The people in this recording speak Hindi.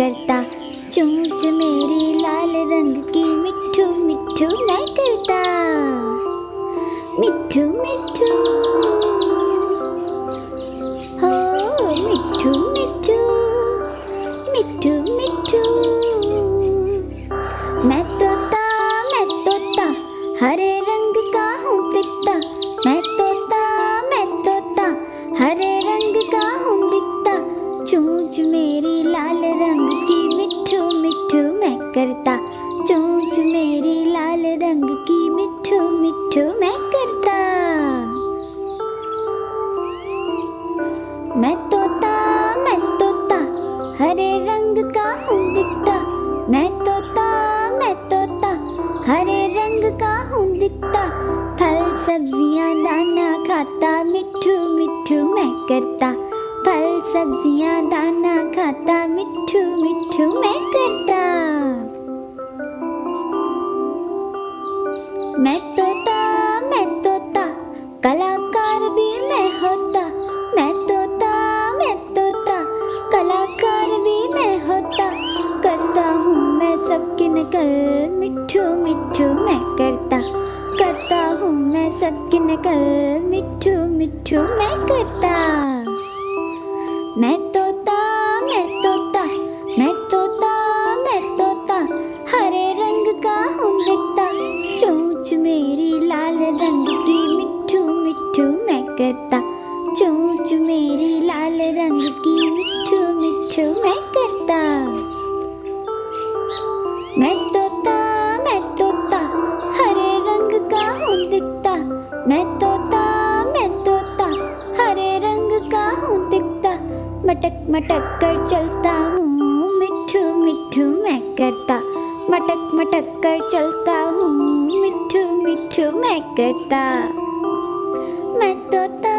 करता, चोंच मेरी लाल रंग की मिट्ठू मिट्ठू मैं करता, मिट्ठू मिट्ठू हो मिट्ठू मिट्ठू मिट्ठू मिट्ठू। मैं तोता हरे रंग का हूँ दिखता, मैं तोता हरे रंग का हूँ दिखता, चोंच मेरी लाल रंग की मिट्ठू मिट्ठू मैं करता, चोंच मेरी लाल रंग की मिट्ठू मिट्ठू मैं करता। मैं तोता हरे रंग का हूँ दिखता, मैं तोता हरे रंग का हूँ दिखता, फल सब्जियाँ दाना खाता, मिट्ठू मिट्ठू मैं करता, फल सब्जियाँ दाना खाता, मिट्ठू मिट्ठू मैं करता। मैं तोता कलाकार भी मैं होता, मैं तोता कलाकार भी मैं होता, करता हूँ मैं सबकी नकल, मिट्ठू मिट्ठू मैं करता, करता हूँ मैं सबकी नकल, मिट्ठू मिट्ठू मैं करता। मैं तोता हरे रंग का हूँ दिखता, चोंच मेरी लाल रंग की मिट्ठू मिट्ठू मैं करता, चोंच मेरी लाल रंग की मिट्ठू मिट्ठू मैं करता। मैं तोता हरे रंग का हूँ दिखता, मैं तोता हरे रंग का हूँ दिखता, मटक मटक कर चलता हूँ, मिट्ठू मिट्ठू मैं करता, मटक मटक कर चलता हूँ, मिट्ठू मिट्ठू मैं करता। मैं तोता